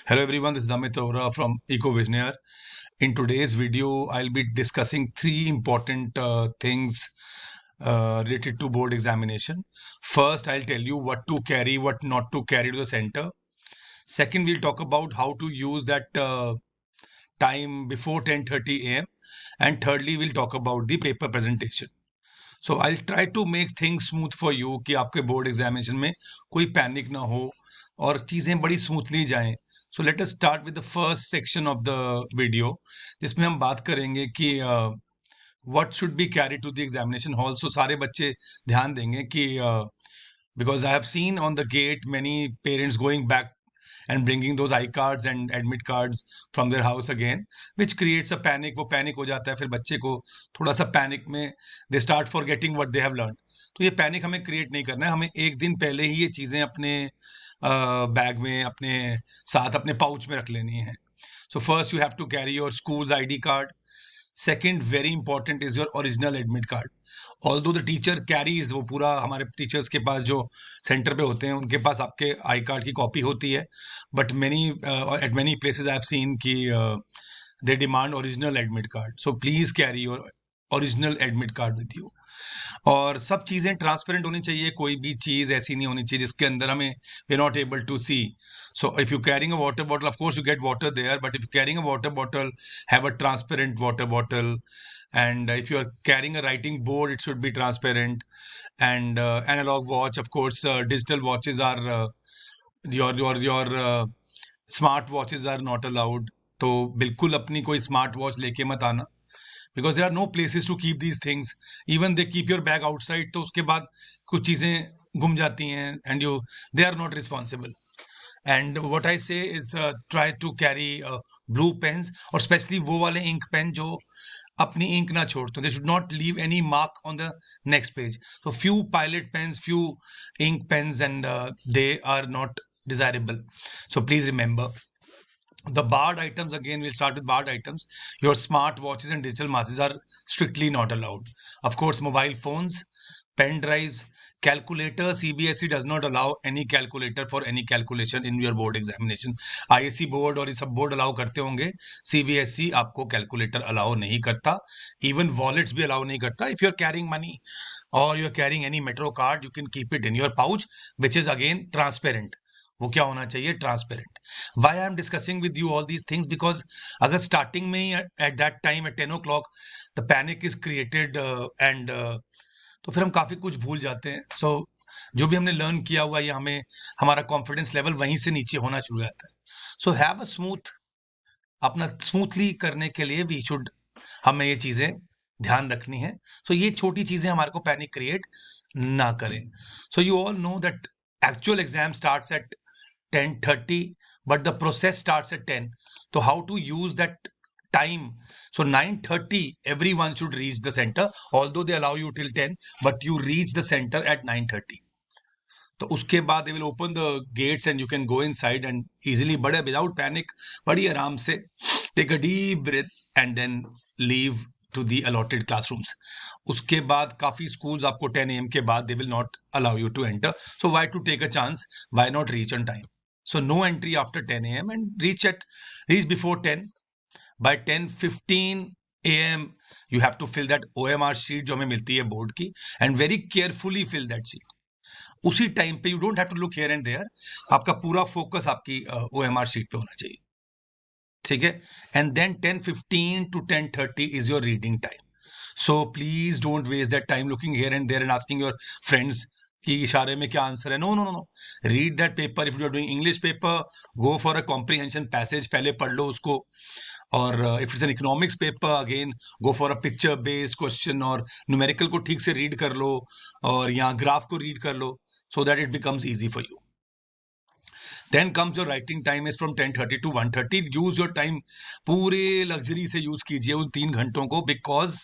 Hello everyone, this is Amit Ora from EcoVisionaire. In today's video, I'll be discussing three important things related to board examination. First, I'll tell you what to carry, what not to carry to the center. Second, we'll talk about how to use that time before 10:30 a.m. And thirdly, we'll talk about the paper presentation. So I'll try to make things smooth for you कि आपके board examination में कोई panic ना हो और चीज़ें बड़ी smoothly जाएं. So let us start with the first section of the video जिसमें हम बात करेंगे कि what should be carry to the examination hall. So सारे बच्चे ध्यान देंगे कि because I have seen on the gate many parents going back and bringing those I cards and admit cards from their house again, which creates a panic. वो panic हो जाता है, फिर बच्चे को थोड़ा सा panic में they start forgetting what they have learned. तो ये panic हमें create नहीं करना है, हमें एक दिन पहले ही ये चीज़ें अपने बैग में, अपने साथ, अपने पाउच में रख लेनी है. So first you have to carry your school's ID card. Second, very important is your original admit card. Although the teacher carries, वो पूरा हमारे टीचर्स के पास जो सेंटर पे होते हैं उनके पास आपके आई कार्ड की कॉपी होती है, but many at many places I have seen कि they demand original admit card. So please carry your original admit card with you. और सब चीज़ें ट्रांसपेरेंट होनी चाहिए, कोई भी चीज़ ऐसी नहीं होनी चाहिए जिसके अंदर हमें we not able to see. So if you carrying a water bottle, of course you get water there, but if you carrying a water bottle, have a transparent water bottle. And if you are carrying a writing board, it should be transparent. And analog watch, of course, digital watches are your smart watches are not allowed. तो बिल्कुल अपनी कोई smart watch लेके मत आना, because there are no places to keep these things. Even they keep your bag outside, तो उसके बाद कुछ चीज़ें गुम जाती हैं and you they are not responsible. And what I say is try to carry blue pens, और especially वो वाले ink pen जो अपनी ink ना छोड़ते. They should not leave any mark on the next page. So few pilot pens, few ink pens, and they are not desirable. So please remember. The barred items, again, we'll start with barred items. Your smart watches and digital matches are strictly not allowed. Of course, mobile phones, pen drives, calculators. CBSE does not allow any calculator for any calculation in your board examination. ISC board और ये सब board allow करते होंगे, CBSE आपको calculator allow नहीं करता. Even wallets भी allow नहीं करता. If you're carrying money or you're carrying any metro card, you can keep it in your pouch, which is again transparent. वो क्या होना चाहिए? Transparent. Why I am discussing with you all these things, because अगर starting में ही at that time at 10 o'clock the panic is created and तो फिर हम काफ़ी कुछ भूल जाते हैं. सो जो भी हमने लर्न किया हुआ, या हमें हमारा कॉन्फिडेंस लेवल वहीं से नीचे होना शुरू हो जाता है. सो हैव अ स्मूथ, अपना स्मूथली करने के लिए वी शुड, हमें ये चीज़ें ध्यान रखनी है. सो ये छोटी चीज़ें हमारे को पैनिक क्रिएट ना करें. So you all know that actual exam starts at 10:30, but the process starts at 10. So how to use that time? So 9:30 everyone should reach the center, although they allow you till 10, but you reach the center at 9:30. तो उसके बाद they will open the gates and you can go inside and easily, बड़े without panic, बड़ी आराम से take a deep breath and then leave to the allotted classrooms. उसके बाद काफ़ी schools आपको 10 AM के बाद they will not allow you to enter. So why to take a chance? Why not reach on time? So no entry after 10 AM and reach before 10. By 10:15 AM you have to fill that OMR sheet जो हमें मिलती है board की, and very carefully fill that sheet. उसी time पे you don't have to look here and there, आपका पूरा focus आपकी OMR शीट पे होना चाहिए. ठीक है. And then 10:15 to 10:30 is your reading time. So please don't waste that time looking here and there and asking your friends कि इशारे में क्या आंसर है. No no no no. Read that paper. If you are doing English paper, go for a comprehension passage, पहले पढ़ लो उसको. और if it's an economics paper, again go for a picture based question, और numerical को ठीक से read कर लो, और यहाँ ग्राफ को रीड कर लो, so that it becomes easy for you. Then comes your writing time is from 10:30 to 1:30. Use your time, पूरे luxury से use कीजिए उन 3 घंटों को, because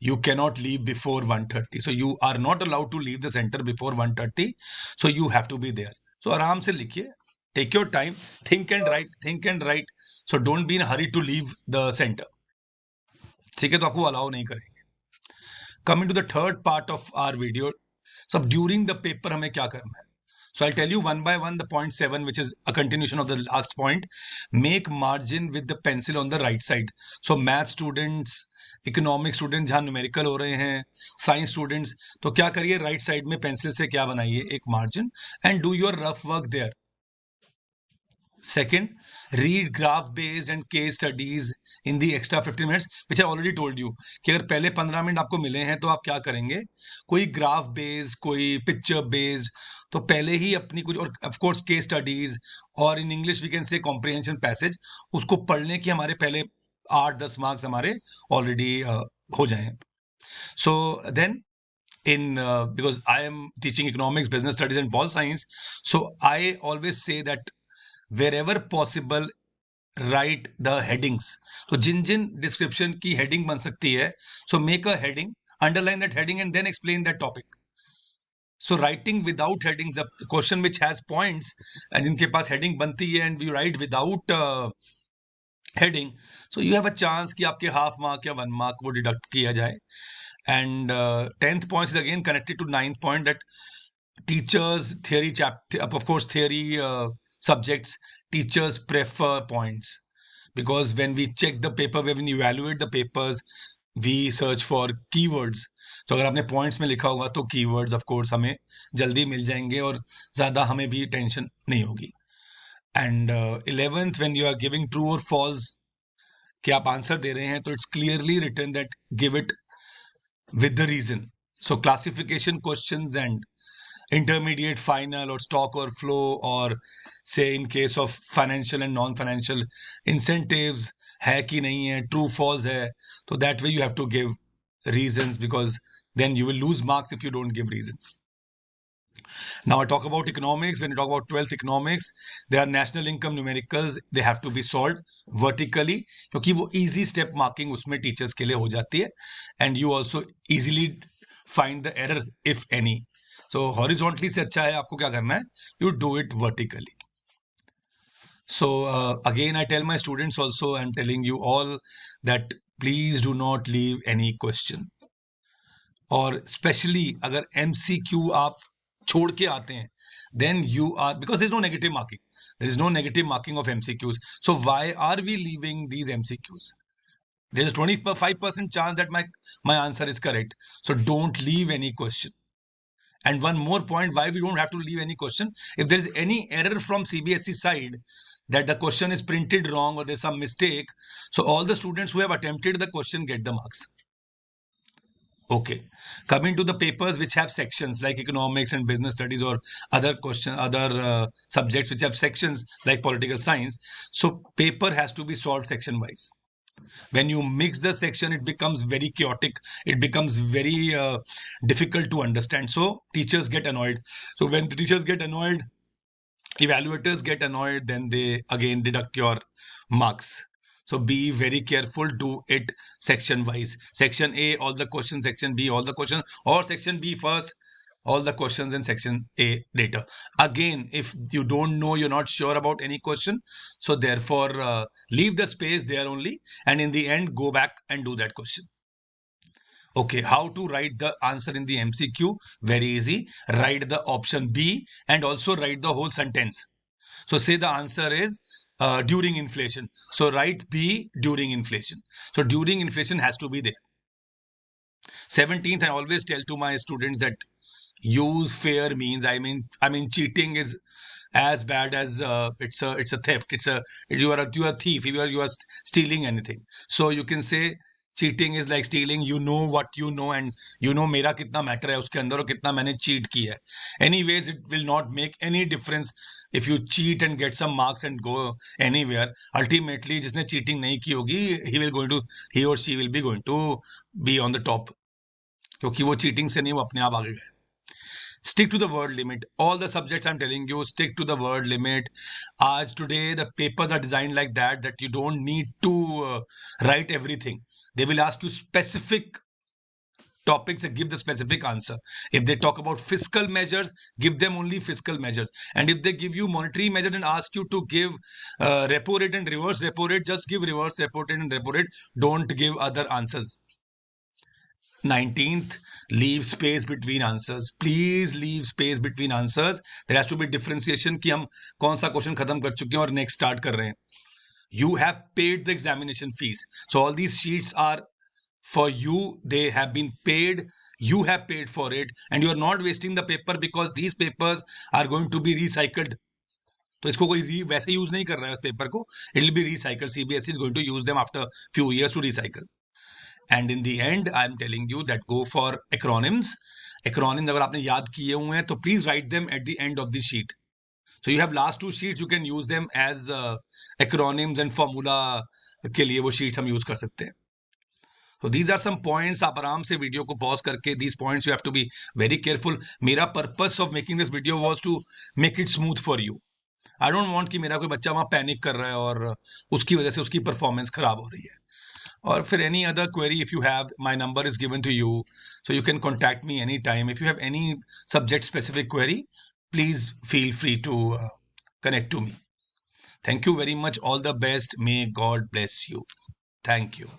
you cannot leave before 1:30. So you are not allowed to leave the center before 1:30. So you have to be there. So आराम से लिखिए, take your time, think and write. So don't be in a hurry to leave the center. ठीक है, तो आपको allow नहीं करेंगे. Coming to the third part of our video. So during the paper हमें क्या करना है? So I'll tell you one by one the point 7, which is a continuation of the last point. Make margin with the pencil on the right side. So math students, economic student जहाँ numerical हो रहे हैं, science students, तो क्या करिए, right side में pencil से क्या बनाइए, एक margin, and do your rough work there. Second, read graph based and case studies in the extra 15 minutes, which I already told you कि अगर पहले 15 मिनट आपको मिले हैं तो आप क्या करेंगे, कोई ग्राफ बेस्ड, कोई पिक्चर बेस्ड, तो पहले ही अपनी कुछ, और ऑफ कोर्स केस स्टडीज, और in English we can say comprehension passage, उसको पढ़ने की हमारे पहले 8-10 मार्क्स हमारे ऑलरेडी हो जाएं. So then because I am teaching economics, business studies and pol science, so I always say that wherever possible write the headings. तो जिन जिन description की heading बन सकती है, so make a heading, underline that heading and then explain that topic. So writing without headings, the question which has points and जिनके पास heading बनती है and you write without heading, so you have a chance कि आपके half mark या 1 mark वो deduct किया जाए. And 10th point is again connected to 9th point, that teachers theory chapter, of course theory subjects, teachers prefer points, because when we check the paper, when we evaluate the papers, we search for keywords. तो अगर आपने points में लिखा होगा तो keywords of course हमें जल्दी मिल जाएंगे और ज़्यादा हमें भी टेंशन नहीं होगी. And 11th, when you are giving true और फॉल्स कि आप आंसर दे रहे हैं, तो it's clearly written that give it with the reason. So classification questions and intermediate, final, or stock or flow, or say in case of financial and non-financial incentives, है कि नहीं है, true false है, so that way you have to give reasons, because then you will lose marks if you don't give reasons. Now I talk about economics. When you talk about 12th economics, there are national income numericals. They have to be solved vertically, क्योंकि वो easy step marking उसमें teachers के लिए हो जाती है, and you also easily find the error if any. So horizontally से अच्छा है, आपको क्या करना है, you do it vertically. So again, I tell my students also, I'm telling you all that please do not leave any question. और specially अगर MCQ आप छोड़ के आते हैं, then you are, because there is no negative marking. There is no negative marking of MCQs. So why are we leaving these MCQs? There is a 25% chance that my answer is correct. So don't leave any question. And one more point, why we don't have to leave any question. If there is any error from CBSE side, that the question is printed wrong or there's some mistake, so all the students who have attempted the question get the marks. Okay, coming to the papers which have sections like economics and business studies, or other subjects which have sections like political science. So paper has to be solved section wise. When you mix the section, it becomes very chaotic. It becomes very difficult to understand. So teachers get annoyed. So when the teachers get annoyed, evaluators get annoyed, then they again deduct your marks. So be very careful, do it section wise. Section A, all the questions, section B, all the questions, or section B first, all the questions in section A later. Again, if you don't know, you're not sure about any question, so therefore leave the space there only, and in the end, go back and do that question. Okay, how to write the answer in the MCQ? Very easy. Write the option B and also write the whole sentence. So say the answer is during inflation. So write B during inflation. So during inflation has to be there. 17th, I always tell to my students that use fair means. I mean cheating is as bad as it's a theft. You are a thief. You are stealing anything. So you can say cheating is like stealing. You know what you know, and you know मेरा कितना matter है उसके अंदर और कितना मैंने cheat किया है. Anyways, it will not make any difference if you cheat and get some marks and go anywhere. Ultimately, जिसने cheating नहीं की होगी, he or she will be going to be on the top, क्योंकि वो cheating से नहीं, वो अपने आप आगे गए. Stick to the word limit. All the subjects I'm telling you, stick to the word limit. Today the papers are designed like that you don't need to write everything. They will ask you specific topics and give the specific answer. If they talk about fiscal measures, give them only fiscal measures. And if they give you monetary measure and ask you to give repo rate and reverse repo rate, just give reverse repo rate and repo rate. Don't give other answers. 19th, leave space between answers. Please leave space between answers. There has to be differentiation कि हम कौन सा question खत्म कर चुके हैं और next start कर रहे हैं. You have paid the examination fees. So all these sheets are for you. They have been paid. You have paid for it, and you are not wasting the paper because these papers are going to be recycled. तो इसको कोई वैसे use नहीं कर रहा है इस paper को. It will be recycled. CBSE is going to use them after few years to recycle. And in the end, I am telling you that go for acronyms. Acronyms अगर आपने याद किए हुए हैं तो please write them at the end of the sheet. So you have last two sheets, you can use them as acronyms and formula के लिए वो sheets हम use कर सकते हैं. So these are some points. आप आराम से वीडियो को पॉज करके these points you have to be very careful. मेरा purpose of making this video was to make it smooth for you. I don't want कि मेरा कोई बच्चा वहाँ पैनिक कर रहा है और उसकी वजह से उसकी परफॉर्मेंस खराब हो रही है. Or for any other query, if you have, my number is given to you, so you can contact me anytime. If you have any subject specific query, please feel free to connect to me. Thank you very much. All the best. May God bless you. Thank you.